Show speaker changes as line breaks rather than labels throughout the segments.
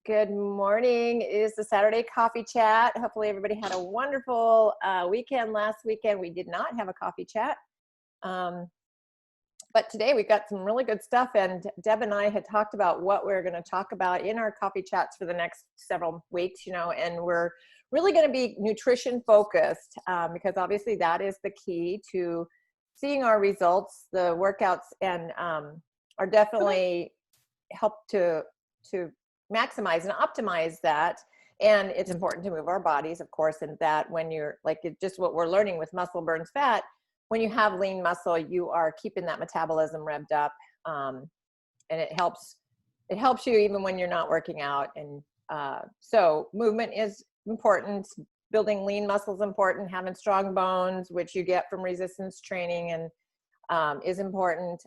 Good morning. It is the Saturday Coffee Chat. Hopefully everybody had a wonderful weekend last weekend. We did not have a coffee chat. But today we've got some really good stuff, and Deb and I had talked about what we're going to talk about in our coffee chats for the next several weeks, and we're really going to be nutrition focused because obviously that is the key to seeing our results. The workouts and are definitely help to maximize and optimize that. And it's important to move our bodies, of course, and that when you're like, it's just what we're learning with muscle burns fat, when you have lean muscle, you are keeping that metabolism revved up. And it helps you even when you're not working out. And so movement is important. Building lean muscle is important. Having strong bones, which you get from resistance training, and is important,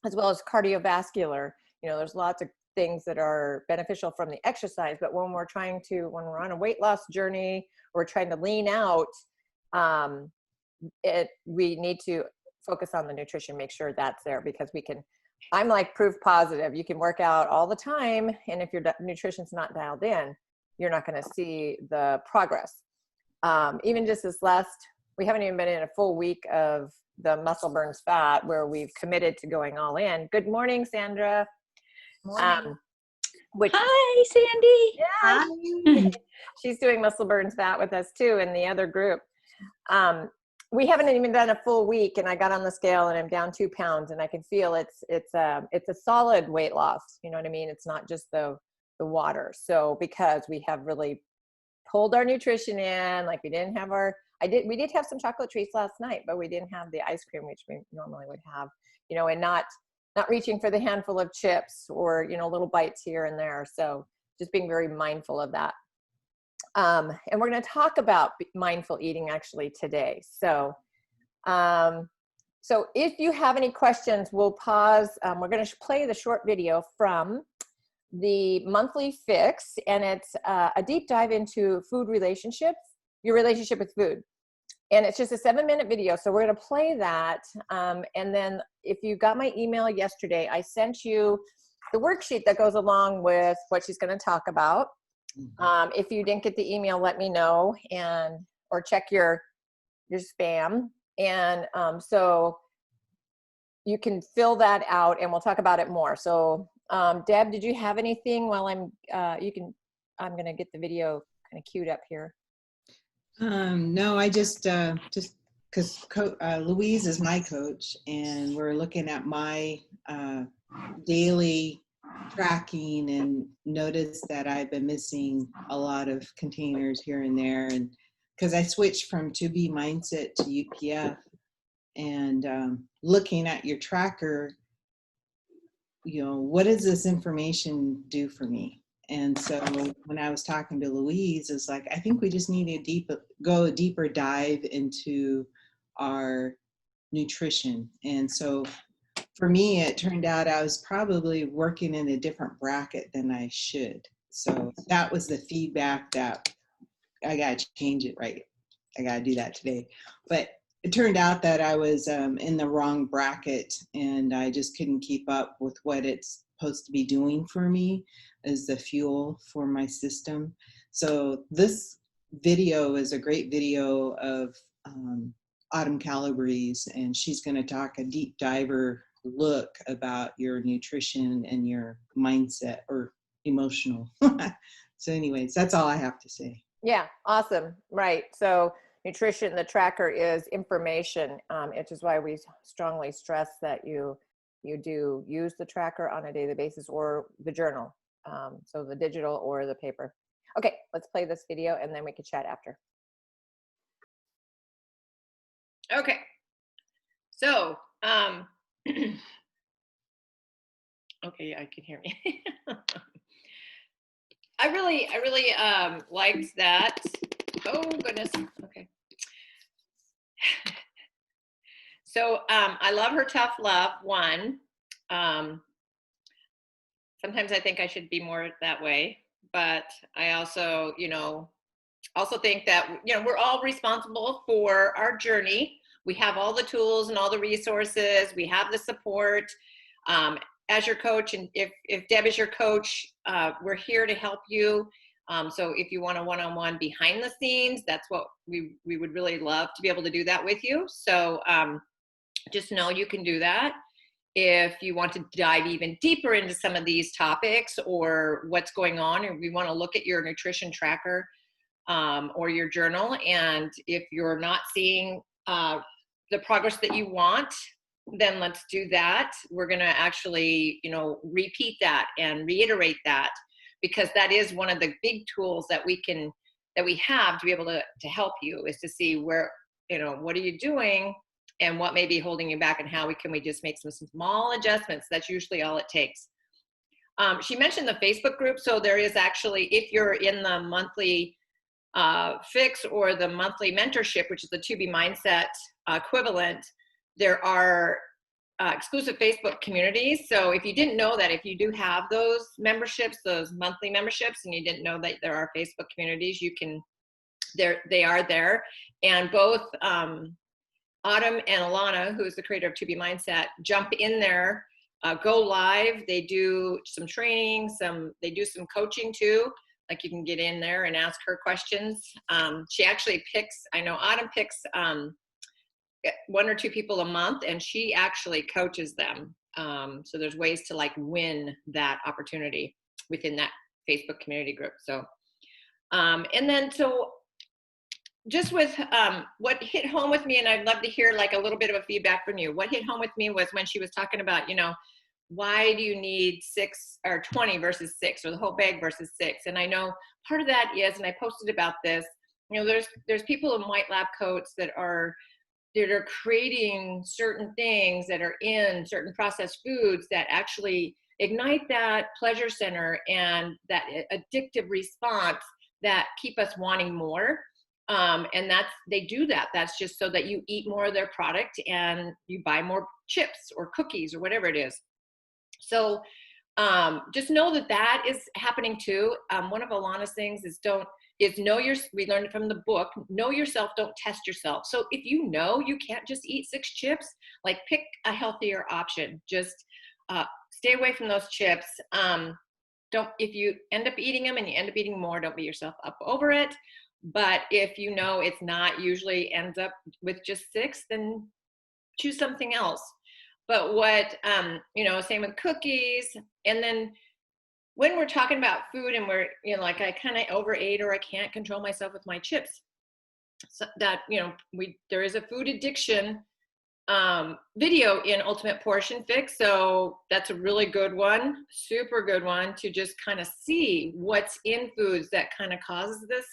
as well as cardiovascular. There's lots of things that are beneficial from the exercise, but when we're on a weight loss journey, we're trying to lean out, we need to focus on the nutrition, make sure that's there, because I'm like proof positive. You can work out all the time, and if your nutrition's not dialed in, you're not going to see the progress. Even just we haven't even been in a full week of the Muscle Burns Fat where we've committed to going all in. Good morning, Sandra.
Morning.
Hi, Sandy.
Yeah, she's doing Muscle Burns Fat with us too in the other group. We haven't even done a full week, and I got on the scale and I'm down 2 pounds, and I can feel it's a solid weight loss. You know what I mean? It's not just the water. So because we have really pulled our nutrition in, like we did have some chocolate treats last night, but we didn't have the ice cream, which we normally would have, and not reaching for the handful of chips or, little bites here and there. So just being very mindful of that. And we're going to talk about mindful eating actually today. So if you have any questions, we'll pause. We're going to play the short video from the monthly fix, and it's a deep dive into food relationships, your relationship with food. And it's just a 7-minute video. So we're going to play that. And then if you got my email yesterday, I sent you the worksheet that goes along with what she's going to talk about. If you didn't get the email, let me know, or check your spam. And so you can fill that out, and we'll talk about it more. So Deb, did you have anything while I'm going to get the video kind of queued up here.
No, I just because Louise is my coach, and we're looking at my daily tracking, and noticed that I've been missing a lot of containers here and there, and because I switched from To Be Mindset to UPF, and looking at your tracker, what does this information do for me? And so when I was talking to Louise, it's like, I think we just need to go a deeper dive into our nutrition. And so for me, it turned out I was probably working in a different bracket than I should. So that was the feedback that I got to change it, right? I got to do that today. But it turned out that I was in the wrong bracket, and I just couldn't keep up with what it's supposed to be doing for me as the fuel for my system. So this video is a great video of Autumn Calabrese, and she's going to talk a deep diver look about your nutrition and your mindset or emotional. So anyways, that's all I have to say.
Yeah, awesome. Right. So nutrition, the tracker is information, which is why we strongly stress that you do use the tracker on a daily basis, or the journal. So the digital or the paper. Okay, let's play this video and then we can chat after. Okay. So, okay, yeah, I can hear me. I really liked that. Oh goodness. Okay. So I love her tough love one. Sometimes I think I should be more that way, but I also, also think that, we're all responsible for our journey. We have all the tools and all the resources. We have the support. as your coach, and if Deb is your coach, we're here to help you. So if you want a one-on-one behind the scenes, that's what we would really love to be able to do that with you. So just know you can do that. If you want to dive even deeper into some of these topics or what's going on, or we want to look at your nutrition tracker or your journal, and if you're not seeing the progress that you want, then let's do that. We're going to actually, repeat that and reiterate that, because that is one of the big tools that we have to be able to help you, is to see where, what are you doing and what may be holding you back, and how can we just make some small adjustments. That's usually all it takes. She mentioned the Facebook group. So there is actually, if you're in the monthly fix or the monthly mentorship, which is the To Be Mindset equivalent, there are exclusive Facebook communities. So if you didn't know that, if you do have those memberships, those monthly memberships, and you didn't know that there are Facebook communities, they are there. And both Autumn and Alana, who is the creator of To Be Mindset, jump in there, go live. They do some training, they do some coaching too. Like, you can get in there and ask her questions. She actually I know Autumn picks 1 or 2 people a month, and she actually coaches them. So there's ways to win that opportunity within that Facebook community group. So, and then, just with what hit home with me, and I'd love to hear a little bit of a feedback from you. What hit home with me was when she was talking about, why do you need 6 or 20 versus 6, or the whole bag versus 6? And I know part of that is, and I posted about this, there's people in white lab coats that are creating certain things that are in certain processed foods that actually ignite that pleasure center and that addictive response that keep us wanting more. And they do that. That's just so that you eat more of their product and you buy more chips or cookies or whatever it is. So just know that is happening too. One of Alana's things is we learned it from the book, know yourself, don't test yourself. So if you can't just eat 6 chips, pick a healthier option. Just stay away from those chips. If you end up eating them and you end up eating more, don't beat yourself up over it. But if it's not usually ends up with just 6, then choose something else. But same with cookies. And then when we're talking about food and we're, I kind of overate, or I can't control myself with my chips, so that, there is a food addiction video in Ultimate Portion Fix. So that's a really good one, super good one, to just kind of see what's in foods that kind of causes this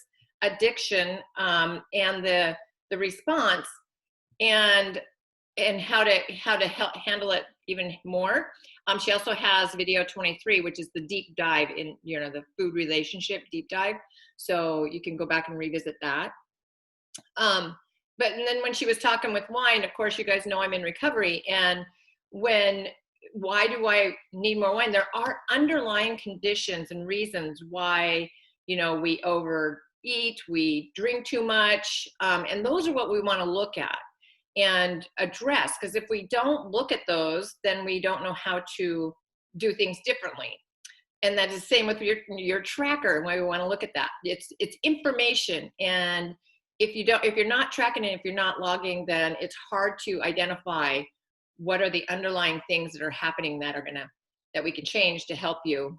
addiction, and the response, and how to handle it even more. She also has video 23, which is the deep dive in, the food relationship deep dive. So you can go back and revisit that. And then when she was talking with wine, of course, you guys know I'm in recovery. And why do I need more wine? There are underlying conditions and reasons why, we overeat, we drink too much. And those are what we want to look at and address, because if we don't look at those, then we don't know how to do things differently. And that is the same with your tracker, why we want to look at that. It's information, and if you're not tracking it, if you're not logging, then it's hard to identify what are the underlying things that are happening that we can change to help you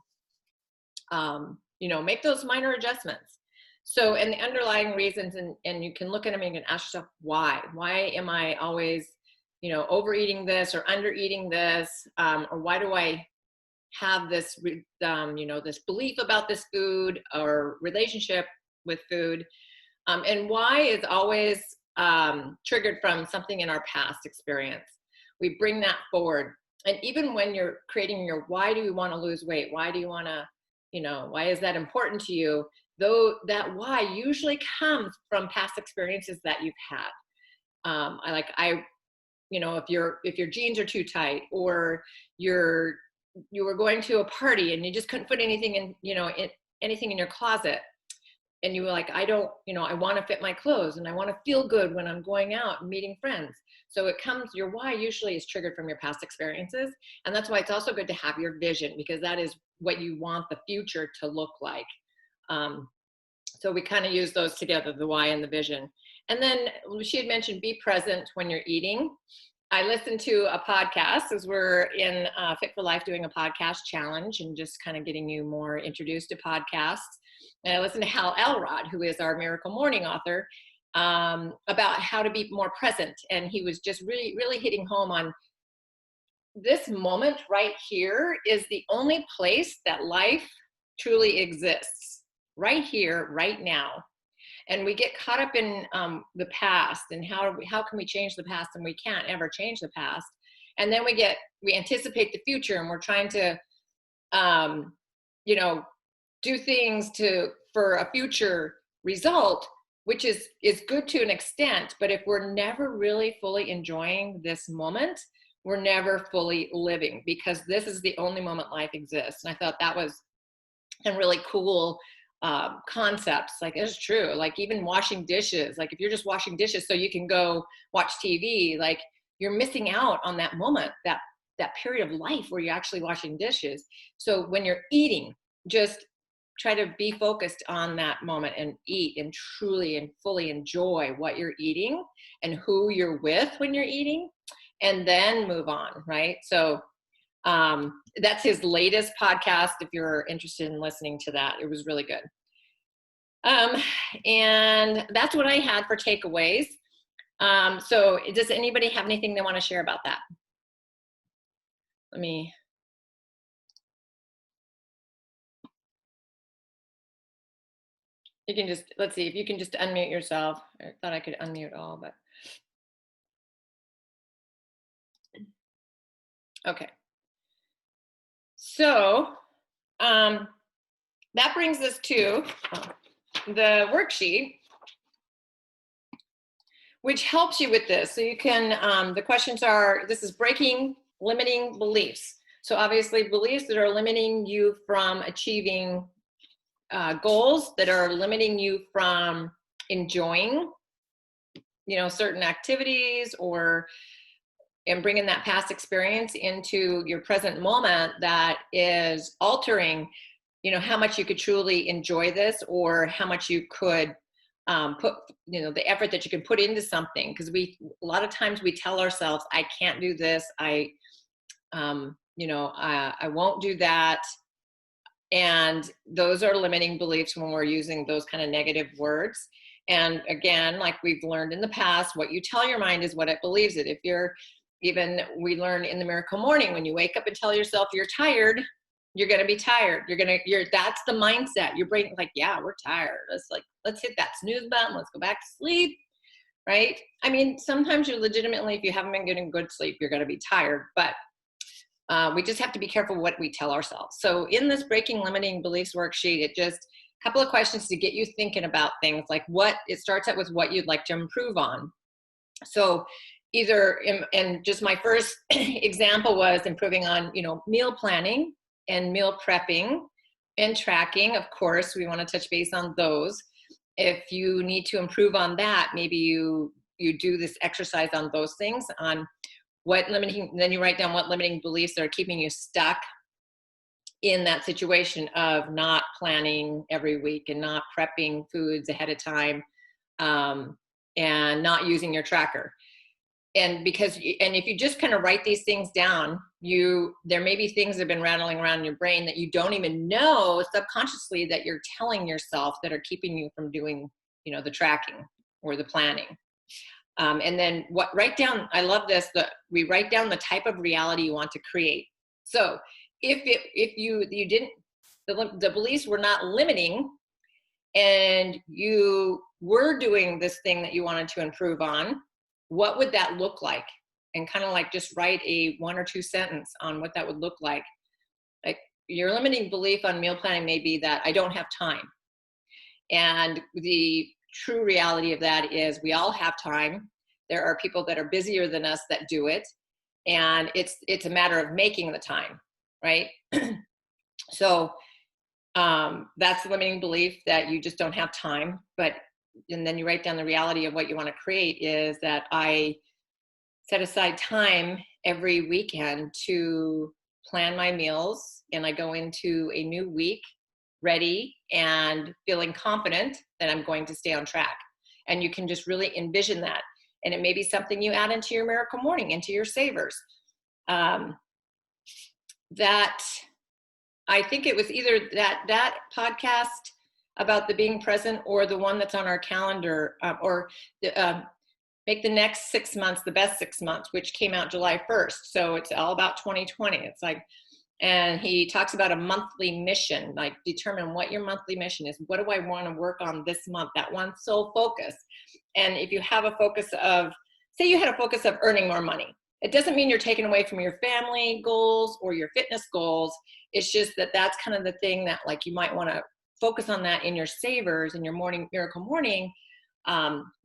make those minor adjustments. So, and the underlying reasons, and you can look at them and you can ask yourself, why am I always, overeating this or undereating this? Or why do I have this, this belief about this food or relationship with food? And why is always triggered from something in our past experience. We bring that forward. And even when you're creating your, why do you want to lose weight? Why do you want to, why is that important to you? Though that why usually comes from past experiences that you've had. If your jeans are too tight, or you were going to a party and you just couldn't put anything in, anything in your closet, and you were like, I don't, I want to fit my clothes and I want to feel good when I'm going out and meeting friends. So your why usually is triggered from your past experiences. And that's why it's also good to have your vision, because that is what you want the future to look like. So we kind of use those together, the why and the vision. And then she had mentioned be present when you're eating. I listened to a podcast as we're in Fit for Life doing a podcast challenge and just kind of getting you more introduced to podcasts. And I listened to Hal Elrod, who is our Miracle Morning author, about how to be more present. And he was just really, really hitting home on this moment right here is the only place that life truly exists, right here, right now. And we get caught up in the past and how can we change the past, and we can't ever change the past. And then we anticipate the future, and we're trying to, do things for a future result, which is good to an extent. But if we're never really fully enjoying this moment, we're never fully living, because this is the only moment life exists. And I thought that was a really cool concepts. Like, it's true. Like, even washing dishes, like if you're just washing dishes so you can go watch TV, like you're missing out on that moment, that period of life where you're actually washing dishes. So when you're eating, just try to be focused on that moment and eat and truly and fully enjoy what you're eating and who you're with when you're eating, and then move on, right? So that's his latest podcast, if you're interested in listening to that. It was really good. And that's what I had for takeaways. So does anybody have anything they want to share about that? You can just, let's see if you can just unmute yourself. I thought I could unmute all, but okay. So that brings us to the worksheet, which helps you with this. So you can, the questions are, this is breaking limiting beliefs. So obviously beliefs that are limiting you from achieving goals, that are limiting you from enjoying, certain activities, and bringing that past experience into your present moment, that is altering, how much you could truly enjoy this, or how much you could put, the effort that you can put into something. Because a lot of times we tell ourselves, I can't do this. I won't do that. And those are limiting beliefs when we're using those kind of negative words. And again, like we've learned in the past, what you tell your mind is what it believes it. We learn in the Miracle Morning, when you wake up and tell yourself you're tired, you're going to be tired. That's the mindset. Your brain, like, yeah, we're tired. Let's hit that snooze button. Let's go back to sleep. Right. I mean, sometimes you're legitimately, if you haven't been getting good sleep, you're going to be tired, but we just have to be careful what we tell ourselves. So in this Breaking Limiting Beliefs worksheet, it just a couple of questions to get you thinking about things like it starts out with what you'd like to improve on. So and just my first example was improving on, meal planning and meal prepping and tracking. Of course, we want to touch base on those. If you need to improve on that, maybe you do this exercise on those things, on then you write down what limiting beliefs are keeping you stuck in that situation of not planning every week and not prepping foods ahead of time, and not using your tracker. And if you just kind of write these things down, there may be things that have been rattling around in your brain that you don't even know subconsciously that you're telling yourself, that are keeping you from doing, the tracking or the planning. And then I love this, we write down the type of reality you want to create. So if you didn't, the beliefs were not limiting, and you were doing this thing that you wanted to improve on, what would that look like? And kind of like just write a 1 or 2 sentence on what that would look like. Like, your limiting belief on meal planning may be that I don't have time. And the true reality of that is we all have time. There are people that are busier than us that do it. And it's a matter of making the time, right? So That's the limiting belief that you just don't have time. And then you write down the reality of what you want to create is that I set aside time every weekend to plan my meals, and I go into a new week ready and feeling confident that I'm going to stay on track. And you can just really envision that. And it may be something you add into your miracle morning, into your savers. That I think it was either that podcast about the being present, or the one that's on our calendar, or make the next 6 months the best 6 months, which came out July 1st. So it's all about 2020. It's like, and he talks about a monthly mission, like determine what your monthly mission is. What do I want to work on this month? That one sole focus. And if you have a focus of, say you had a focus of earning more money, it doesn't mean you're taken away from your family goals or your fitness goals. It's just that that's kind of the thing that, like, you might want to focus on that in your savers, in your morning miracle morning,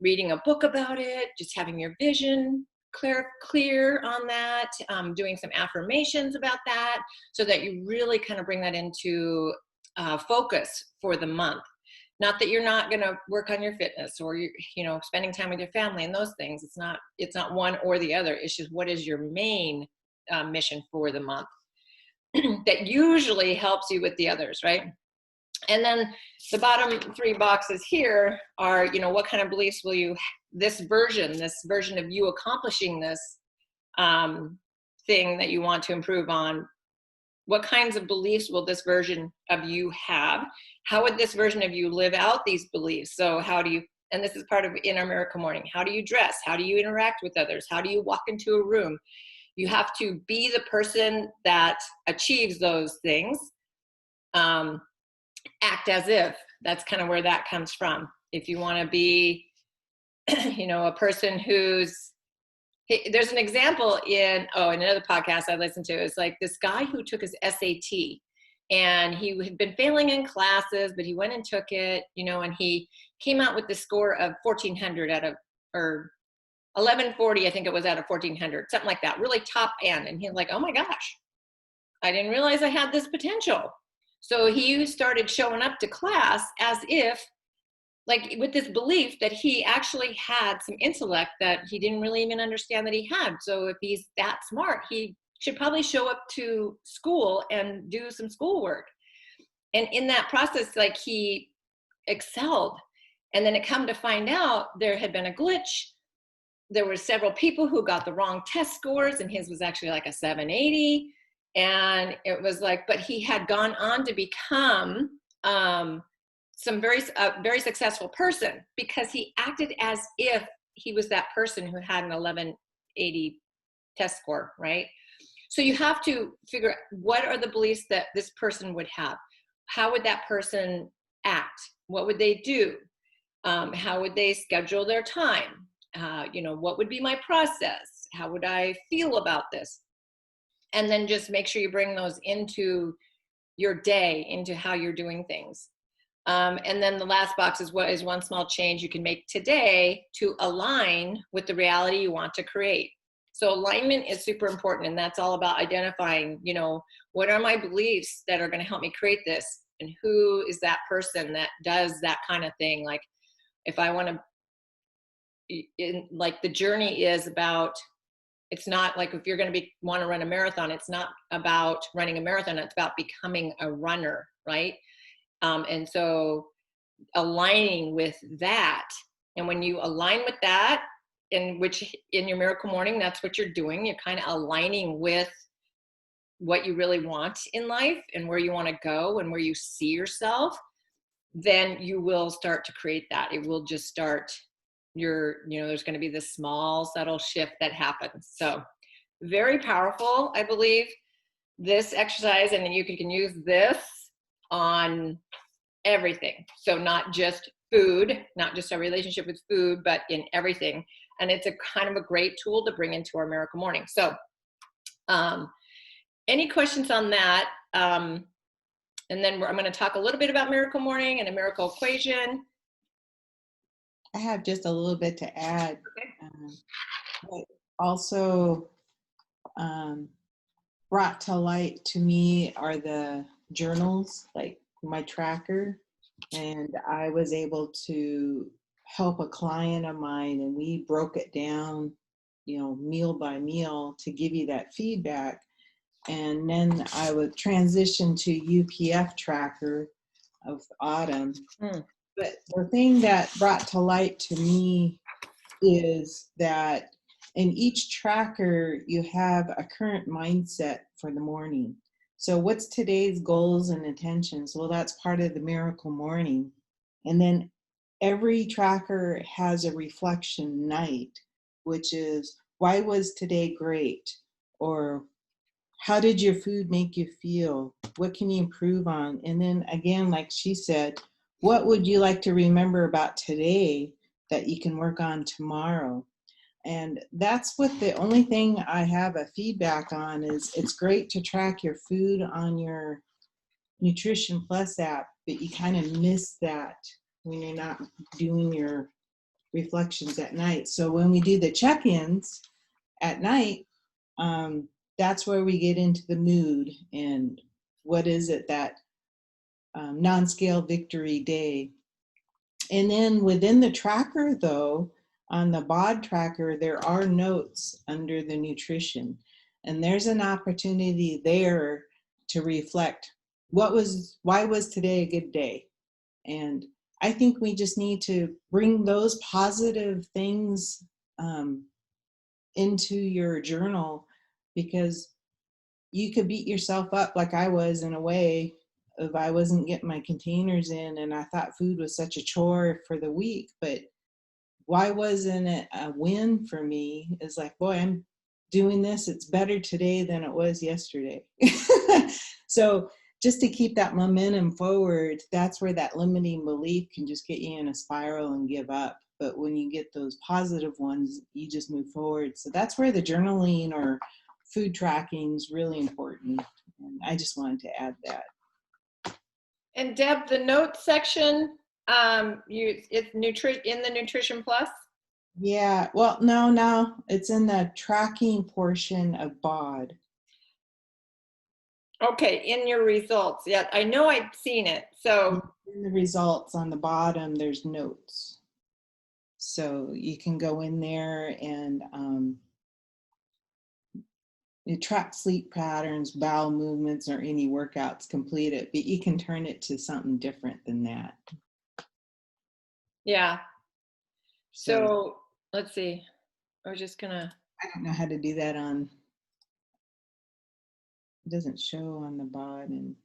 reading a book about it, just having your vision clear on that, doing some affirmations about that, so that you really kind of bring that into focus for the month. Not that you're not going to work on your fitness, or you spending time with your family and those things. It's not one or the other. It's just, what is your main mission for the month that usually helps you with the others, right? And then the bottom 3 boxes here are, what kind of beliefs will you, this version of you accomplishing this thing that you want to improve on, what kinds of beliefs will this version of you have? How would this version of you live out these beliefs? So how do you, and this is part of in our miracle morning, how do you dress? How do you interact with others? How do you walk into a room? You have to be the person that achieves those things. Act as if. That's kind of where that comes from. If you want to be, a person who's, there's an example in another podcast I listened to. It's like this guy who took his SAT, and he had been failing in classes, but he went and took it, and he came out with the score of 1400 or 1140, I think it was, out of 1400, something like that, really top end. And he's like, oh my gosh, I didn't realize I had this potential. So he started showing up to class as if, like, with this belief that he actually had some intellect that he didn't really even understand that he had. So if he's that smart, he should probably show up to school and do some schoolwork. And in that process, like, he excelled. And then it come to find out there had been a glitch. There were several people who got the wrong test scores, and his was actually like a 780. And it was like, but he had gone on to become some very successful person, because he acted as if he was that person who had an 1180 test score, right? So you have to figure out, what are the beliefs that this person would have? How would that person act? What would they do? How would they schedule their time? What would be my process? How would I feel about this? And then just make sure you bring those into your day, into how you're doing things. And then the last box is, what is one small change you can make today to align with the reality you want to create? So alignment is super important. And that's all about identifying, what are my beliefs that are going to help me create this? And who is that person that does that kind of thing? Like, if I want to, like, the journey is about, it's not like, if you're going to want to run a marathon, it's not about running a marathon. It's about becoming a runner, right? And so aligning with that. And when you align with that, in your miracle morning, that's what you're doing. You're kind of aligning with what you really want in life and where you want to go and where you see yourself. Then you will start to create that. It will just start there's going to be this small, subtle shift that happens. So very powerful, I believe, this exercise. And then you can use this on everything. So not just food, not just our relationship with food, but in everything. And it's a kind of a great tool to bring into our miracle morning. So any questions on that? And then I'm going to talk a little bit about miracle morning and a miracle equation.
I have just a little bit to add.
Okay.
But also brought to light to me are the journals, like my tracker, and I was able to help a client of mine, and we broke it down, meal by meal to give you that feedback. And then I would transition to UPF tracker of Autumn. But the thing that brought to light to me is that in each tracker, you have a current mindset for the morning. So what's today's goals and intentions? Well, that's part of the miracle morning. And then every tracker has a reflection night, which is, why was today great? Or how did your food make you feel? What can you improve on? And then again, like she said, what would you like to remember about today that you can work on tomorrow? And that's what the only thing I have a feedback on is it's great to track your food on your Nutrition Plus app, but you kind of miss that when you're not doing your reflections at night. So when we do the check-ins at night, that's where we get into the mood and what is it that non-scale victory day. And then within the tracker, though, on the BOD tracker, there are notes under the nutrition. And there's an opportunity there to reflect why was today a good day? And I think we just need to bring those positive things into your journal, because you could beat yourself up like I was in a way if I wasn't getting my containers in and I thought food was such a chore for the week. But why wasn't it a win for me? It's like, boy, I'm doing this. It's better today than it was yesterday. So just to keep that momentum forward, that's where that limiting belief can just get you in a spiral and give up. But when you get those positive ones, you just move forward. So that's where the journaling or food tracking is really important. And I just wanted to add that.
And Deb, the notes section, it's in the Nutrition Plus?
Yeah, well, no, it's in the tracking portion of BOD.
Okay, in your results. Yeah, I know I'd seen it. So
in the results on the bottom, there's notes. So you can go in there and you track sleep patterns, bowel movements, or any workouts completed, but you can turn it to something different than that.
Yeah. So let's see. I was just gonna.
I don't know how to do that on. It doesn't show on the BOD. And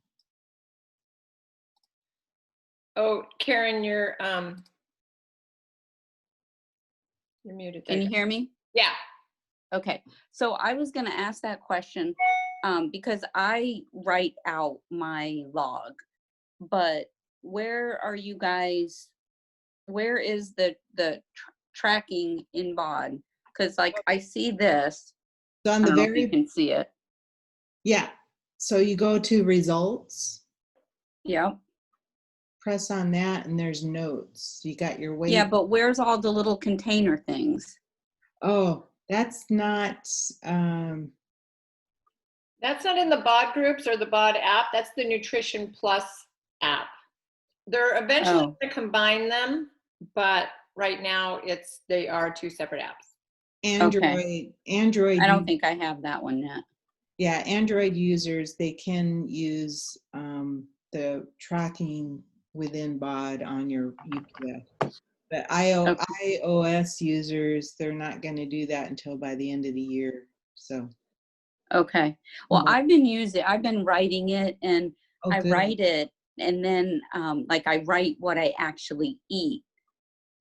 Oh, Karen, you're muted.
Can you hear me?
Yeah.
Okay. So I was going to ask that question because I write out my log, but where is the tracking in BOD? Because like I see this.
so on the
I don't know if you can see it.
Yeah. So you go to results.
Yeah.
Press on that and there's notes. You got your weight.
Yeah, but where's all the little container things?
Oh, that's not
in the BOD groups or the BOD app. That's the Nutrition Plus app. They're eventually going to combine them, but right now they are two separate apps.
Android.
I don't think I have that one yet.
Yeah, Android users, they can use the tracking within BOD on your UPF. But iOS users, they're not going to do that until by the end of the year. So.
Okay. Well, I've been writing it, and I write it, and then like I write what I actually eat.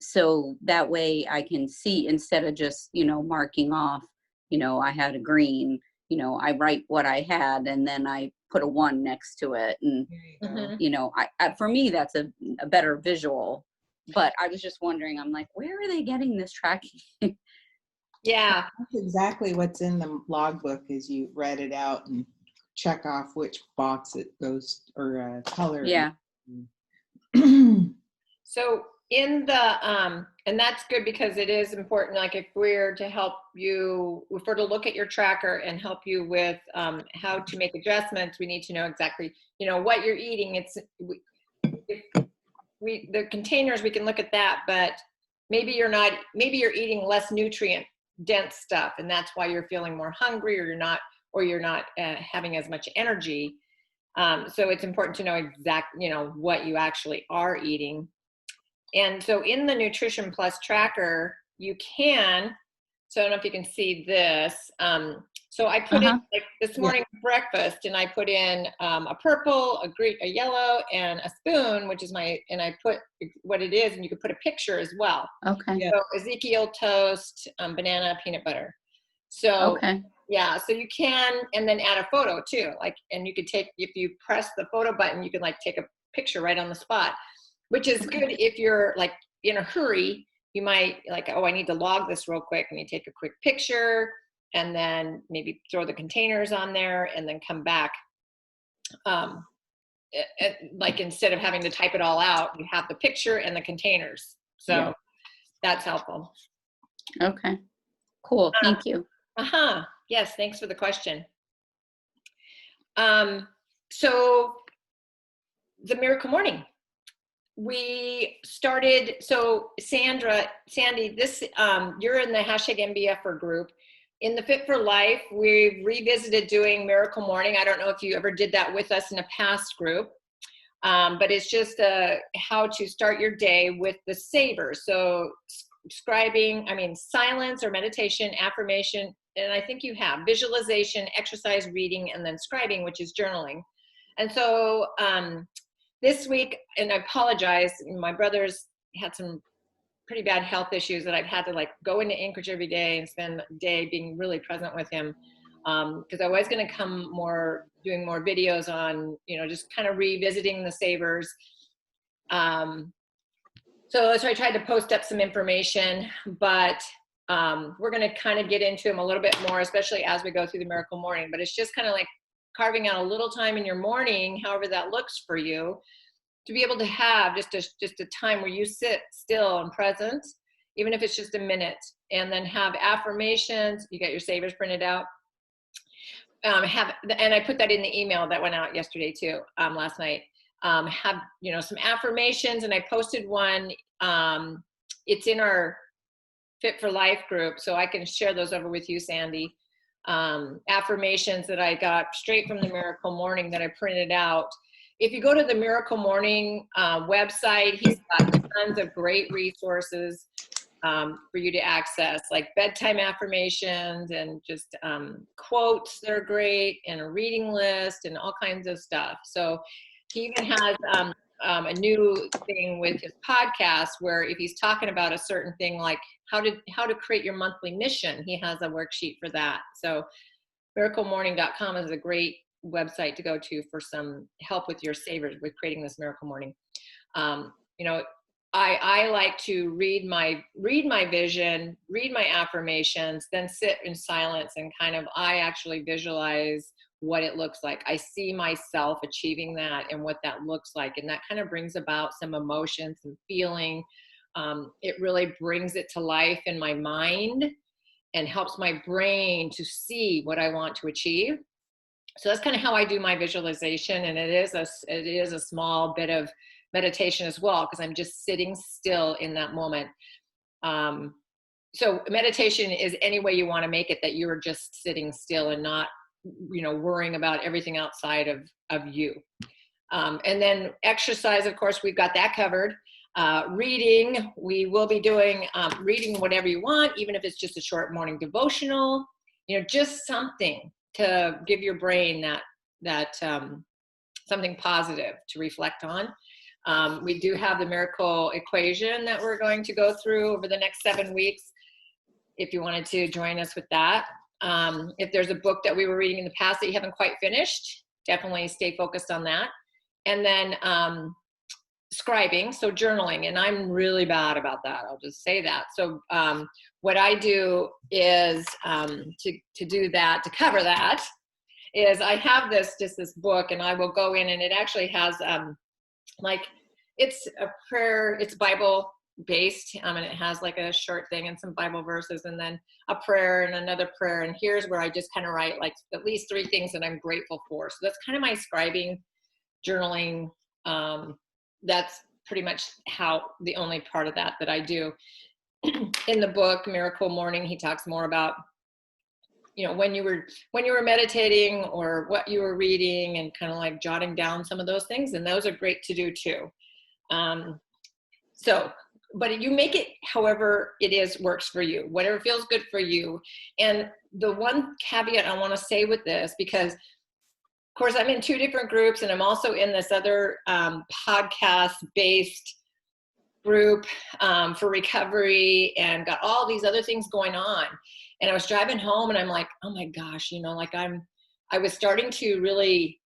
So that way I can see, instead of just, marking off, I had a green, I write what I had, and then I put a 1 next to it. And, for me, that's a better visual. But I was just wondering, I'm like, where are they getting this tracking?
Yeah.
That's exactly what's in the logbook is you read it out and check off which box it goes or color.
Yeah.
So in the, and that's good because it is important, like if we're to help you, if we're to look at your tracker and help you with how to make adjustments, we need to know exactly, what you're eating. the containers, we can look at that, but maybe you're eating less nutrient dense stuff, and that's why you're feeling more hungry, or you're not having as much energy. So it's important to know what you actually are eating. And so in the Nutrition Plus tracker, you can, so I don't know if you can see this. So I put in, like this morning breakfast, and I put in a purple, a green, a yellow, and a spoon, which is and I put what it is, and you could put a picture as well.
Okay.
So Ezekiel toast, banana, peanut butter. So yeah, so you can, and then add a photo too, and you could if you press the photo button, you can take a picture right on the spot, which is good if you're in a hurry. You might oh, I need to log this real quick, and you take a quick picture, and then maybe throw the containers on there, and then come back. Instead of having to type it all out, you have the picture and the containers. So that's helpful.
Okay, cool. Thank you.
Yes, thanks for the question. So the Miracle Morning. We started, so Sandy, this, you're in the #MBFer group. In the Fit for Life, we've revisited doing Miracle Morning. I don't know if you ever did that with us in a past group, but it's just how to start your day with the savers. So silence or meditation, affirmation, and I think you have visualization, exercise, reading, and then scribing, which is journaling. And so, this week, and I apologize, my brother's had some pretty bad health issues that I've had to go into Anchorage every day and spend a day being really present with him. Because I was going to come doing more videos on, just kind of revisiting the savers. So I tried to post up some information, but we're going to kind of get into them a little bit more, especially as we go through the Miracle Morning. But it's just kind of carving out a little time in your morning, however that looks for you, to be able to have just a time where you sit still and present, even if it's just a minute, and then have affirmations. You got your savers printed out. And I put that in the email that went out yesterday too, last night. Have some affirmations, and I posted one. It's in our Fit for Life group, so I can share those over with you, Sandy. Affirmations that I got straight from the Miracle Morning that I printed out. If you go to the Miracle Morning website, he's got tons of great resources for you to access, like bedtime affirmations and just quotes that are great, and a reading list and all kinds of stuff. So he even has a new thing with his podcast where if he's talking about a certain thing, like how to create your monthly mission, he has a worksheet for that. So miraclemorning.com is a great website to go to for some help with your savers with creating this Miracle Morning. I like to read my vision, read my affirmations, then sit in silence and I actually visualize what it looks like. I see myself achieving that and what that looks like. And that kind of brings about some emotion, some feeling. It really brings it to life in my mind and helps my brain to see what I want to achieve. So that's kind of how I do my visualization. And it is a small bit of meditation as well, because I'm just sitting still in that moment. So meditation is any way you want to make it, that you're just sitting still and not, worrying about everything outside of you. And then exercise, of course, we've got that covered. Reading, we will be doing reading whatever you want, even if it's just a short morning devotional, just something to give your brain that something positive to reflect on. We do have the miracle equation that we're going to go through over the next 7 weeks, if you wanted to join us with that. If there's a book that we were reading in the past that you haven't quite finished, definitely stay focused on that. And then scribing, so journaling, and I'm really bad about that. I'll just say that. So what I do is to do that, to cover that, is I have this book, and I will go in, and it actually has it's a prayer, it's Bible based, and it has like a short thing and some Bible verses, and then a prayer and another prayer. And here's where I just kind of write at least 3 things that I'm grateful for. So that's kind of my scribing, journaling. That's pretty much the only part of that I do. In the book, Miracle Morning, he talks more about, when you were meditating or what you were reading, and kind of like jotting down some of those things. And those are great to do too. But you make it however works for you, whatever feels good for you. And the one caveat I want to say with this, because of course I'm in 2 different groups, and I'm also in this other podcast-based group for recovery, and got all these other things going on. And I was driving home and I'm like, oh my gosh, I was starting to really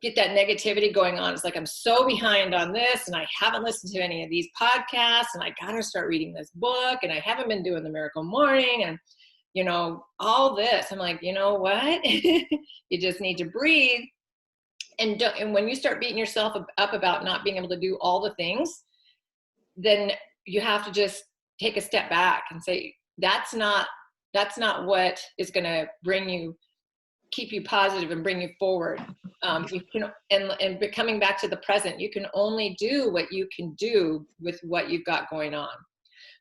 get that negativity going on. It's like, I'm so behind on this, and I haven't listened to any of these podcasts, and I got to start reading this book, and I haven't been doing the Miracle Morning, and all this. I'm like, you know what? You just need to breathe. And when you start beating yourself up about not being able to do all the things, then you have to just take a step back and say, that's not what is going to keep you positive and bring you forward. You can, and coming back to the present, you can only do what you can do with what you've got going on.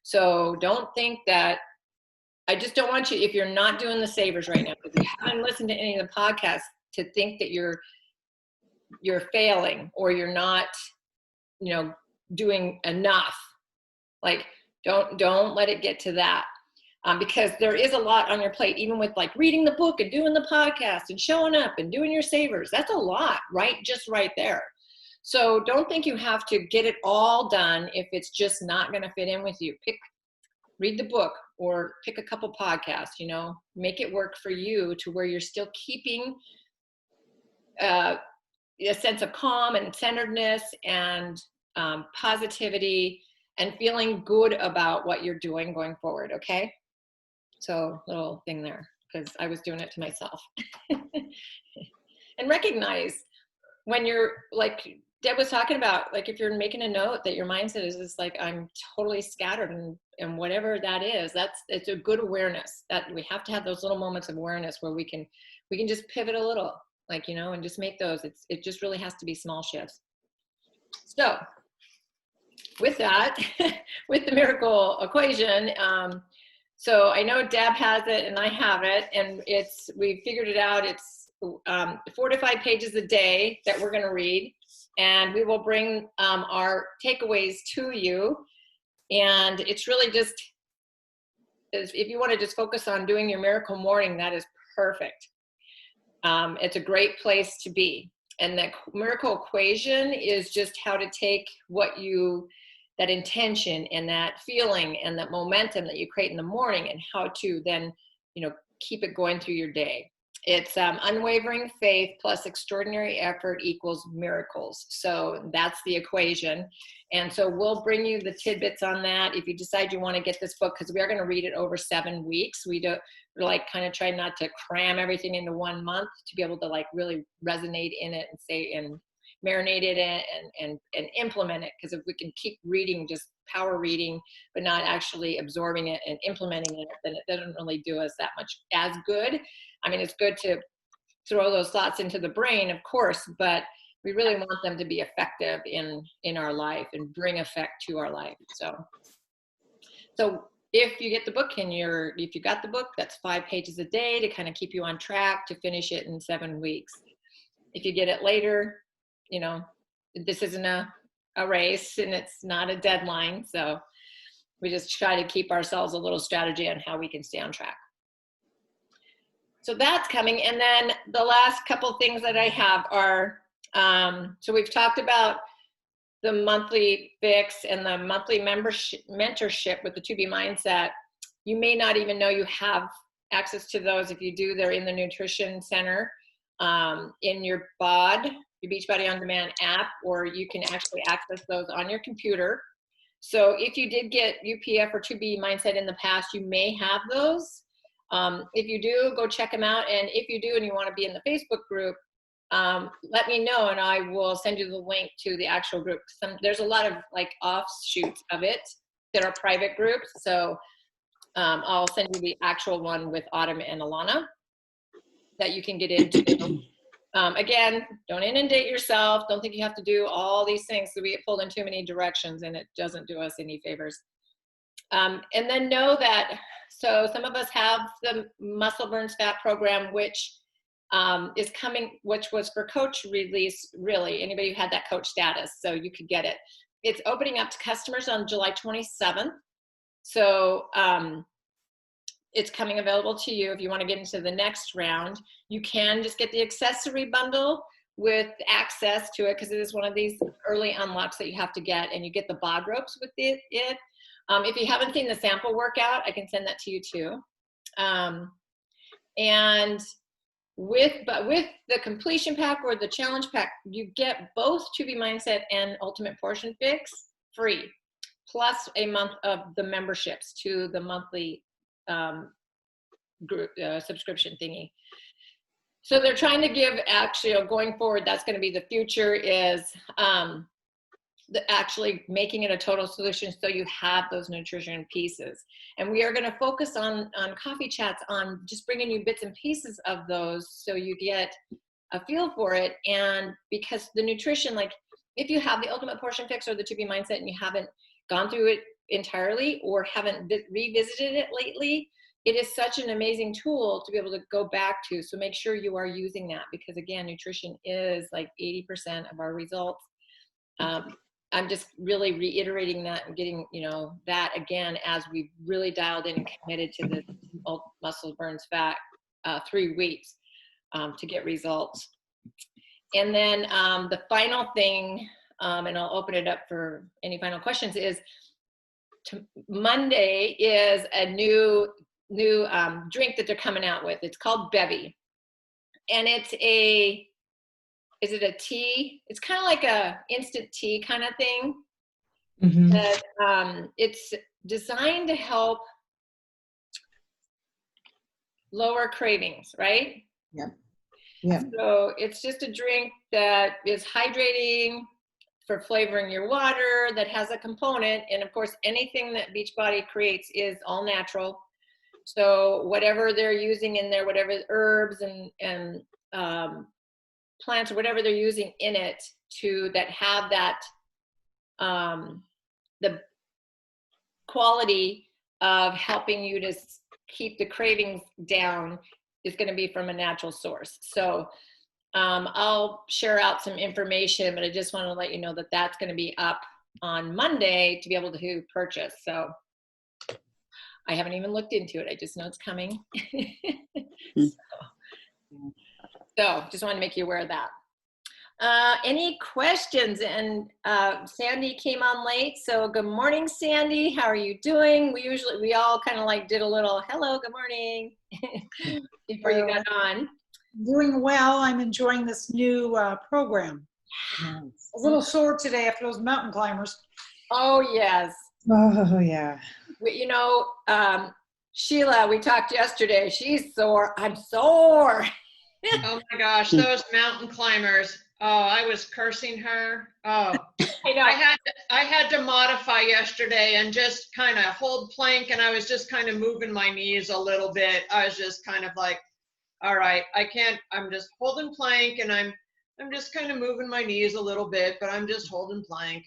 So don't think that, I just don't want you, if you're not doing the savers right now, if you haven't listened to any of the podcasts, to think that you're failing, or you're not, doing enough. Like, don't let it get to that. Because there is a lot on your plate, even with like reading the book and doing the podcast and showing up and doing your savers. That's a lot, right? Just right there. So don't think you have to get it all done if it's just not going to fit in with you. Read the book, or pick a couple podcasts, make it work for you to where you're still keeping a sense of calm and centeredness and positivity, and feeling good about what you're doing going forward. Okay. So little thing there, because I was doing it to myself. And recognize when you're, like Deb was talking about, like if you're making a note that your mindset is just like, I'm totally scattered, and whatever that is, it's a good awareness that we have to have those little moments of awareness where we can just pivot a little, like, and just make those, it just really has to be small shifts. So with that, with the miracle equation, so I know Deb has it and I have it, and we figured it out. It's 4 to 5 pages a day that we're going to read, and we will bring our takeaways to you. And it's really just, if you want to just focus on doing your Miracle Morning, that is perfect. It's a great place to be. And the miracle equation is just how to take that intention and that feeling and that momentum that you create in the morning, and how to then, keep it going through your day. It's unwavering faith plus extraordinary effort equals miracles. So that's the equation. And so we'll bring you the tidbits on that if you decide you want to get this book, because we are going to read it over 7 weeks. We're like kind of trying not to cram everything into 1 month, to be able to like really resonate in it and say and marinate it in and implement it. Because if we can keep reading, just power reading, but not actually absorbing it and implementing it, then it doesn't really do us that much as good. I mean, it's good to throw those thoughts into the brain, of course, but we really want them to be effective in our life and bring effect to our life. So if you get the book if you got the book, that's 5 pages a day to kind of keep you on track to finish it in 7 weeks. If you get it later, this isn't a race, and it's not a deadline. So we just try to keep ourselves a little strategy on how we can stay on track. So that's coming. And then the last couple things that I have are, so we've talked about the monthly fix and the monthly mentorship with the 2B mindset. You may not even know you have access to those. If you do, they're in the Nutrition Center, in your BOD, your Beachbody On Demand app, or you can actually access those on your computer. So if you did get UPF or 2B mindset in the past, you may have those. If you do, go check them out. And if you do and you want to be in the Facebook group, let me know and I will send you the link to the actual group. There's a lot of like offshoots of it that are private groups. So I'll send you the actual one with Autumn and Alana that you can get into. Again, don't inundate yourself. Don't think you have to do all these things so we get pulled in too many directions, and it doesn't do us any favors. And then know that, so some of us have the Muscle Burns Fat program, which is coming, which was for coach release, really, anybody who had that coach status, so you could get it. It's opening up to customers on July 27th. So it's coming available to you if you want to get into the next round. You can just get the accessory bundle with access to it, because it is one of these early unlocks that you have to get, and you get the bod ropes with it. If you haven't seen the sample workout, I can send that to you too. And with the completion pack or the challenge pack, you get both To Be Mindset and Ultimate Portion Fix free, plus a month of the memberships to the monthly group subscription thingy. So they're trying to give, actually, going forward, that's going to be the future, is actually making it a total solution, so you have those nutrition pieces. And we are going to focus on coffee chats on just bringing you bits and pieces of those, so you get a feel for it. And because the nutrition, like if you have the Ultimate Portion Fix or the To Be Mindset and you haven't gone through it entirely or haven't revisited it lately, it is such an amazing tool to be able to go back to. So make sure you are using that, because again, nutrition is like 80% of our results. I'm just really reiterating that and getting, that again, as we've really dialed in and committed to the Muscle Burns Fat 3 weeks to get results. And then the final thing, and I'll open it up for any final questions, is Monday is a new drink that they're coming out with. It's called Bevy, and it's is it a tea? It's kind of like a instant tea kind of thing. Mm-hmm. That it's designed to help lower cravings, right?
Yeah. Yeah.
So it's just a drink that is hydrating, for flavoring your water, that has a component. And of course, anything that Beachbody creates is all natural. So whatever they're using in there, whatever herbs and plants or whatever they're using in it that have that the quality of helping you to keep the cravings down, is going to be from a natural source. So I'll share out some information, but I just want to let you know that that's going to be up on Monday to be able to purchase. So I haven't even looked into it. I just know it's coming. So just want to make you aware of that. Any questions? And Sandy came on late. So good morning, Sandy. How are you doing? We all kind of like did a little hello, good morning before you got on.
Doing well. I'm enjoying this new program.
Nice.
A little sore today after those mountain climbers.
Oh, yes.
Oh, yeah.
Sheila, we talked yesterday. She's sore. I'm sore.
Oh my gosh, those mountain climbers. Oh, I was cursing her. Oh,
I know.
I had to modify yesterday and just kind of hold plank, and I was just kind of moving my knees a little bit. I was just kind of like, all right, I'm just holding plank, and I'm just kind of moving my knees a little bit, but I'm just holding plank.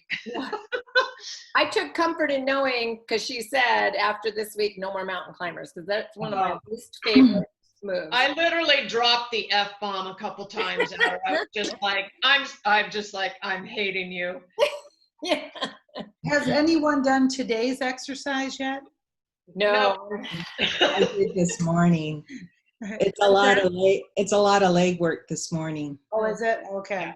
I took comfort in knowing, because she said after this week, no more mountain climbers, because that's one of my least favorite moves.
I literally dropped the F-bomb a couple times, and I was just like, I'm hating you.
Yeah.
Has anyone done today's exercise yet?
No.
I did this morning. It's a lot of leg work this morning.
Oh, is it? Okay.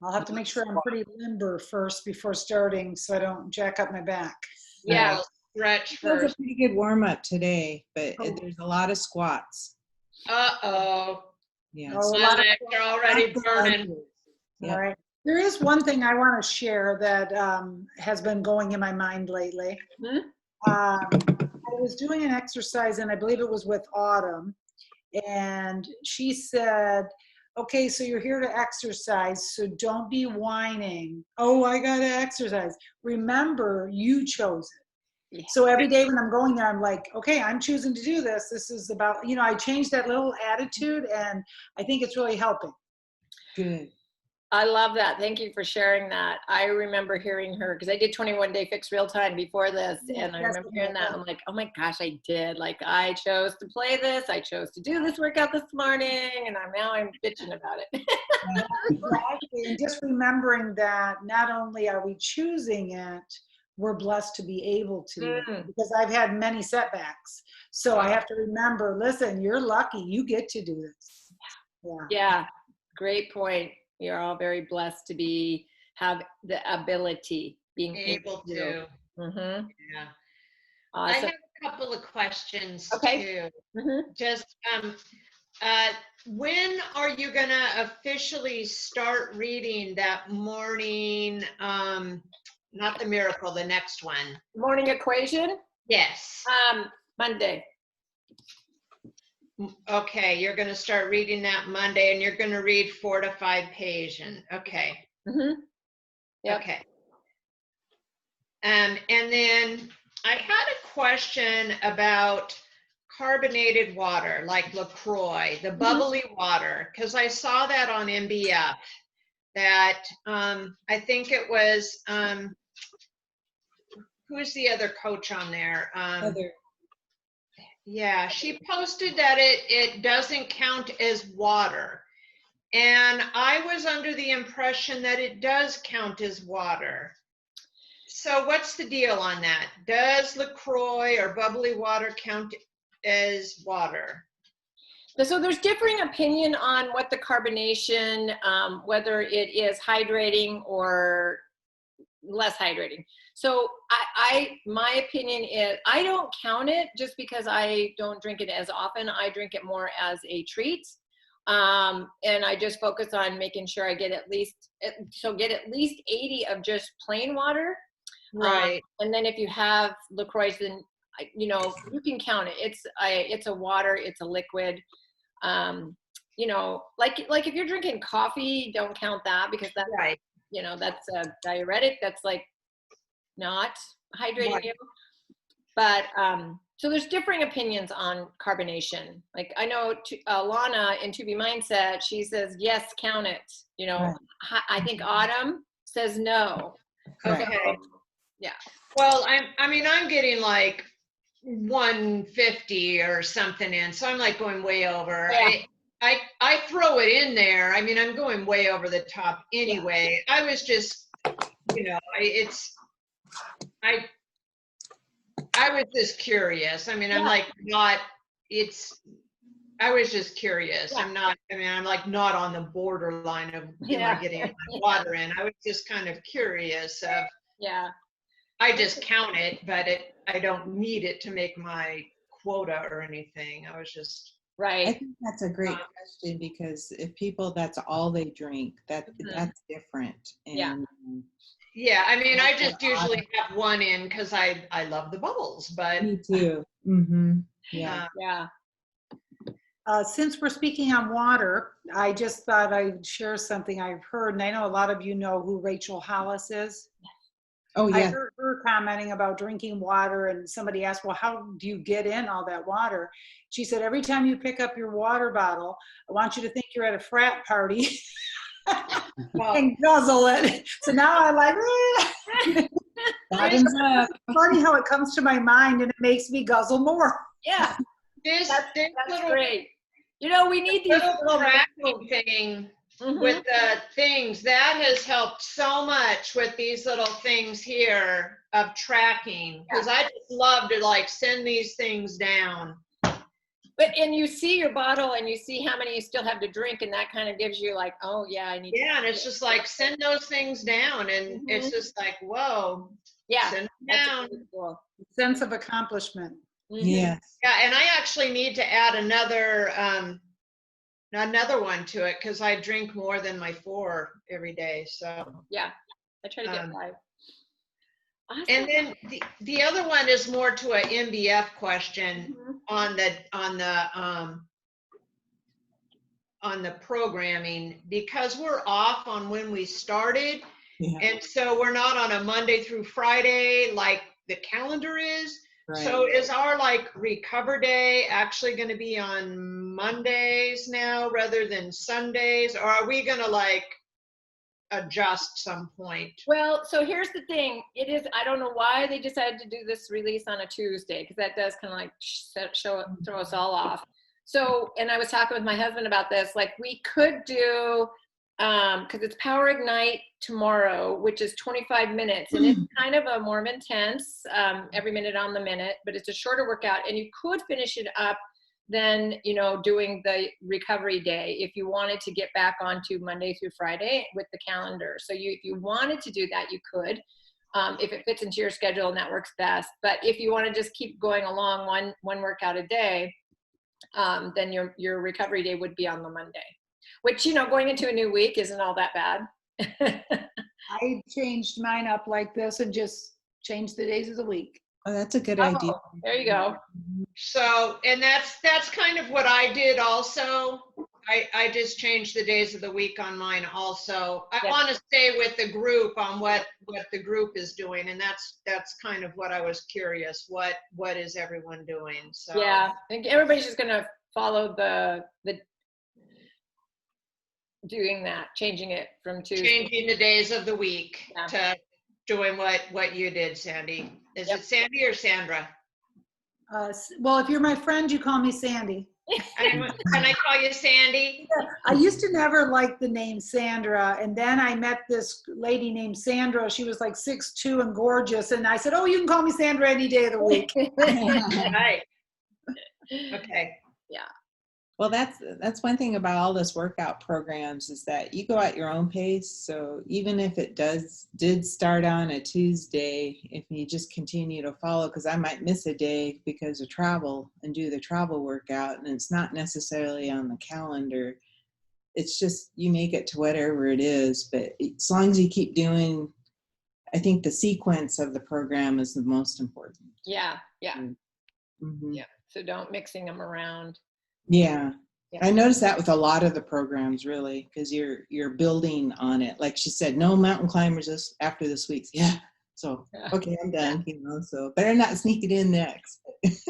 I'll have to make sure I'm pretty limber first before starting, so I don't jack up my back.
Yeah.
Stretch
It was
first.
a pretty good warm up today, but there's a lot of squats.
Uh-oh.
Yeah.
Oh,
My legs are already burning.
Yeah.
All right. There is one thing I want to share that has been going in my mind lately.
Hmm?
I was doing an exercise, and I believe it was with Autumn, and she said, okay, so you're here to exercise, so don't be whining. Oh, I got to exercise. Remember, you chose it. Yeah. So every day when I'm going there, I'm like, okay, I'm choosing to do this. This is about, I changed that little attitude, and I think it's really helping.
Good.
I love that. Thank you for sharing that. I remember hearing her because I did 21 Day Fix Real Time before this. And I remember hearing that. I'm like, oh my gosh, I did. Like, I chose to play this. I chose to do this workout this morning. And I'm bitching about it.
Exactly. And just remembering that not only are we choosing it, we're blessed to be able to, because I've had many setbacks. So I have to remember, listen, you're lucky. You get to do this.
Yeah. Great point. You're all very blessed to have the ability, being
able to.
Mm-hmm.
Yeah.
Awesome.
I have a couple of questions
too.
Just when are you gonna officially start reading that morning? Not the miracle, the next one.
Morning equation?
Yes.
Monday.
Okay, you're going to start reading that Monday, and you're going to read 4 to 5 pages. Okay.
Yep.
Okay. And then I had a question about carbonated water, like LaCroix, the bubbly water, because I saw that on MBF. That I think it was who's the other coach on there?
Heather.
Yeah, she posted that it doesn't count as water. And I was under the impression that it does count as water. So what's the deal on that? Does LaCroix or bubbly water count as water?
So there's differing opinion on what the carbonation, whether it is hydrating or less hydrating. So my opinion is I don't count it just because I don't drink it as often. I drink it more as a treat. And I just focus on making sure I get at least 80 of just plain water.
Right.
And then if you have LaCroix, then you can count it. It's a water, it's a liquid. Like if you're drinking coffee, don't count that because that's
right.
That's a diuretic. That's like not hydrating
Right.
you. But so there's differing opinions on carbonation. Like I know Lana in To Be Mindset, she says yes, count it.
Right.
I think Autumn says no.
Okay.
So, yeah.
Well, I'm getting like 150 or something in, so I'm like going way over.
Yeah.
I throw it in there. I'm going way over the top anyway. I was just, I was just curious. I'm like I was just curious.
Yeah.
I'm like not on the borderline of am I getting my water in. I was just kind of curious of.
Yeah.
I just count it, but I don't need it to make my quota or anything. I was just.
Right.
I think that's a great question because if people, that's all they drink, that's different. And,
yeah, I just usually have one in because I love the bubbles, but.
Me too. Mm-hmm. Yeah.
Yeah.
Since we're speaking on water, I just thought I'd share something I've heard, and I know a lot of you know who Rachel Hollis is.
Oh, yeah.
I heard her commenting about drinking water, and somebody asked, well, how do you get in all that water? She said, every time you pick up your water bottle, I want you to think you're at a frat party and guzzle it. So now I like, it's funny how it comes to my mind and it makes me guzzle more.
Yeah, that's great. We need these
little tracking thing. With the things that has helped so much with these little things here of tracking, because I just love to like send these things down.
And you see your bottle and you see how many you still have to drink, and that kind of gives you like, oh yeah, I need.
Yeah, and it's just like send those things down, and it's just like whoa.
Yeah,
send them down.
Cool. Sense of accomplishment.
Yes.
Yeah, and I actually need to add another one to it because I drink more than my 4 every day. So
yeah, I try to get 5. Awesome.
And then the other one is more to an MBF question on the programming, because we're off on when we started, and so we're not on a Monday through Friday like the calendar is. So is our like recover day actually going to be on Mondays now rather than Sundays? Or are we going to like adjust some point?
Well, so here's the thing. It is, I don't know why they decided to do this release on a Tuesday, because that does kind of like throw us all off. So, and I was talking with my husband about this, like we could do, because it's Power Ignite tomorrow, which is 25 minutes, and it's kind of a more intense, every minute on the minute, but it's a shorter workout, and you could finish it up then, you know, doing the recovery day if you wanted to get back onto Monday through Friday with the calendar. So if you wanted to do that, you could, if it fits into your schedule and that works best. But if you want to just keep going along one workout a day, then your recovery day would be on the Monday, which, you know, going into a new week isn't all that bad.
I changed mine up like this and just changed the days of the week.
Oh, that's a good idea.
There you go.
So, and that's kind of what I did also. I just changed the days of the week on mine also. I want to stay with the group on what the group is doing, and that's kind of what I was curious. What is everyone doing? So
Yeah, I think everybody's just gonna follow the doing that, changing it from Tuesday.
Changing the days of the week to doing what you did, Sandy. Is it Sandy or Sandra?
Well, if you're my friend, you call me Sandy.
Can I call you Sandy?
I used to never like the name Sandra, and then I met this lady named Sandra. She was like 6'2" and gorgeous, and I said, "Oh, you can call me Sandra any day of the week."
Right. Okay.
Yeah.
Well, that's one thing about all this workout programs is that you go at your own pace. So even if it did start on a Tuesday, if you just continue to follow, because I might miss a day because of travel and do the travel workout, and it's not necessarily on the calendar. It's just you make it to whatever it is. But as long as you keep doing, I think the sequence of the program is the most important.
Yeah.
Mm-hmm.
Yeah. So don't mixing them around.
Yeah. I noticed that with a lot of the programs, really, because you're building on it. Like she said, no mountain climbers after this week's. Yeah. So, okay, I'm done, you know, so better not sneak it in next. If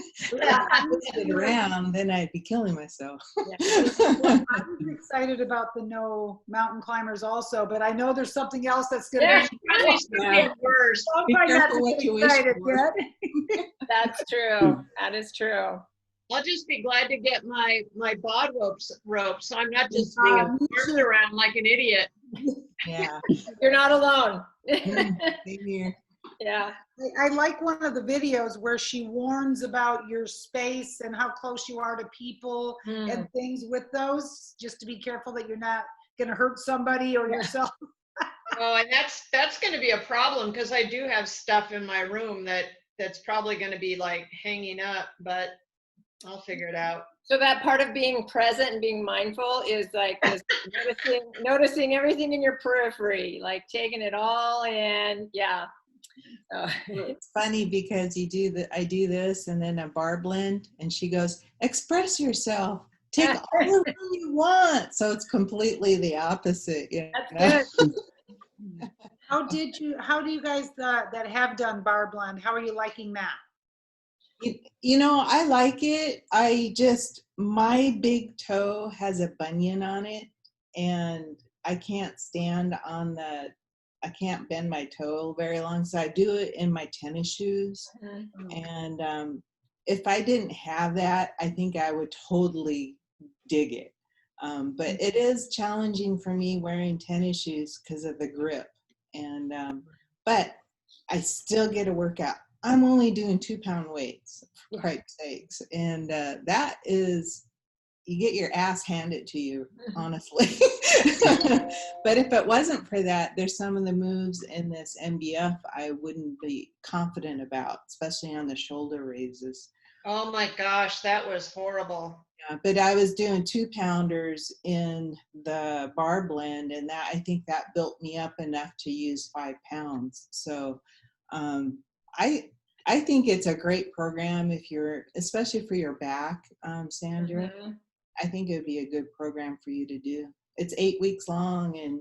I pushed it around, then I'd be killing myself.
Well, I'm excited about the no mountain climbers also, but I know there's something else that's going to
be worse.
Be careful what you wish for.
That's true. That is true.
I'll just be glad to get my bod ropes, so I'm not just swinging arms around like an idiot.
Yeah.
You're not alone.
Same here.
Yeah.
I like one of the videos where she warns about your space and how close you are to people and things with those, just to be careful that you're not going to hurt somebody or yourself.
Oh, and that's going to be a problem because I do have stuff in my room that's probably going to be like hanging up, but I'll figure it out.
So that part of being present and being mindful is like just noticing everything in your periphery, like taking it all in. Yeah.
It's funny because I do this and then a bar blend and she goes, express yourself. Take all the room you want. So it's completely the opposite. You know?
That's good.
How do you guys that have done bar blend, how are you liking that?
You know, I like it. My big toe has a bunion on it and I can't I can't bend my toe very long. So I do it in my tennis shoes. And if I didn't have that, I think I would totally dig it. But it is challenging for me wearing tennis shoes because of the grip. And but I still get a workout. I'm only doing 2-pound weights, for Christ's sakes. And that is, you get your ass handed to you, honestly. But if it wasn't for that, there's some of the moves in this MBF I wouldn't be confident about, especially on the shoulder raises.
Oh my gosh, that was horrible.
Yeah, but I was doing 2-pounders in the bar blend, and that I think that built me up enough to use 5 pounds. So I think it's a great program especially for your back, Sandra. I think it would be a good program for you to do. It's 8 weeks long and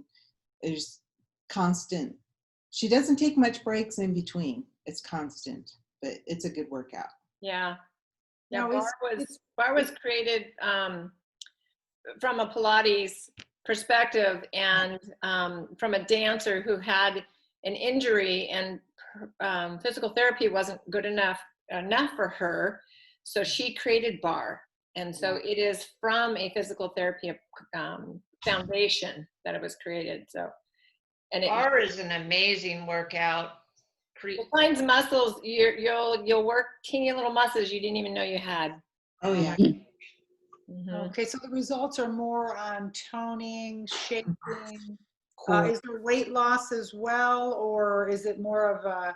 there's constant. She doesn't take much breaks in between. It's constant. but it's a good workout.
Yeah. Yeah,
No,
bar was created from a Pilates perspective, and from a dancer who had an injury, and physical therapy wasn't good enough for her, so she created bar. And so it is from a physical therapy foundation that it was created. So, and it
Bar is an amazing workout.
finds muscles. You'll work teeny little muscles you didn't even know you had.
Oh yeah.
Okay, so the results are more on toning, shaping.
Cool.
Is there weight loss as well, or is it more of a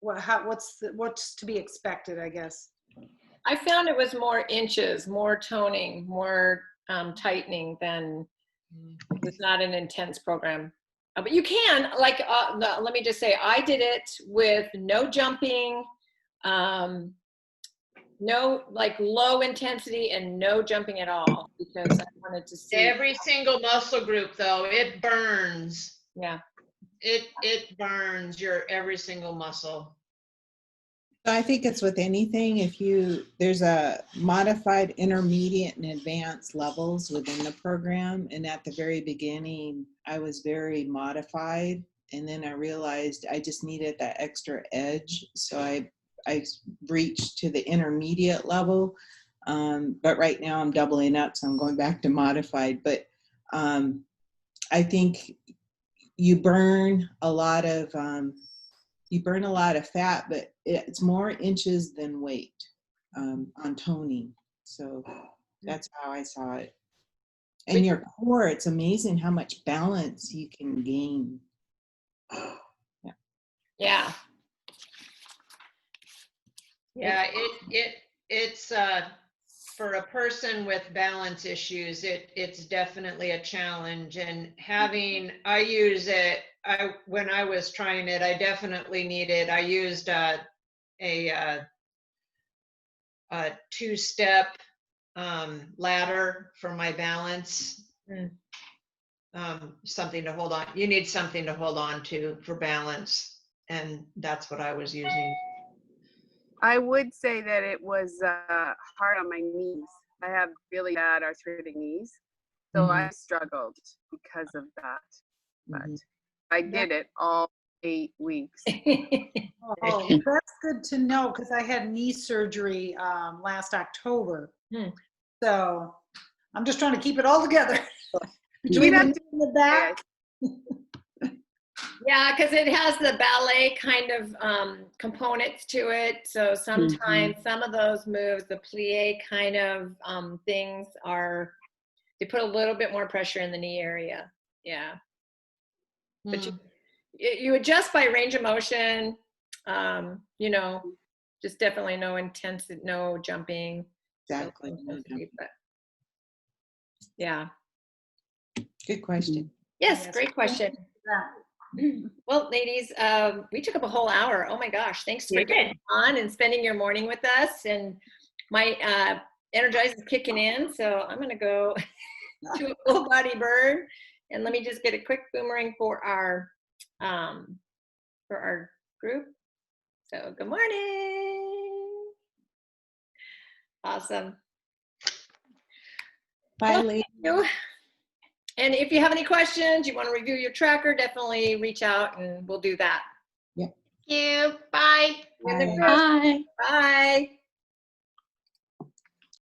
what's to be expected, I guess?
I found it was more inches, more toning, more tightening than, it was not an intense program. But you can, like, let me just say, I did it with no jumping, no, like, low intensity and no jumping at all, because I wanted to see.
Every single muscle group, though, it burns.
Yeah.
It burns your every single muscle.
I think it's with anything. There's a modified, intermediate, and advanced levels within the program. And at the very beginning, I was very modified. And then I realized I just needed that extra edge. So I reached to the intermediate level. But right now I'm doubling up. So I'm going back to modified. But I think you burn a lot of fat, but it's more inches than weight on toning. So that's how I saw it. And your core, it's amazing how much balance you can gain.
Yeah.
Yeah, it's for a person with balance issues, it's definitely a challenge. And I use it. When I was trying it, I definitely I used a two-step ladder for my balance. Something to hold on. You need something to hold on to for balance, and that's what I was using.
I would say that it was hard on my knees. I have really bad arthritic knees, so I struggled because of that. But I did it all 8 weeks.
Oh, that's good to know, because I had knee surgery last October. So I'm just trying to keep it all together. Between the back.
Yeah, because it has the ballet kind of components to it. So sometimes some of those moves, the plie kind of things, they put a little bit more pressure in the knee area. Yeah. But you adjust by range of motion, just definitely no intensity, no jumping.
Exactly.
But yeah.
Good question.
Yes, great question. Well, ladies, we took up a whole hour. Oh my gosh, thanks for getting on and spending your morning with us. And my Energize is kicking in, so I'm gonna go to a full body burn. And let me just get a quick boomerang for our group. So good morning. Awesome.
Bye, ladies.
Thank you. And if you have any questions, you want to review your tracker, definitely reach out and we'll do that.
Yep.
Thank you. Bye.
Bye.
Bye.
Bye.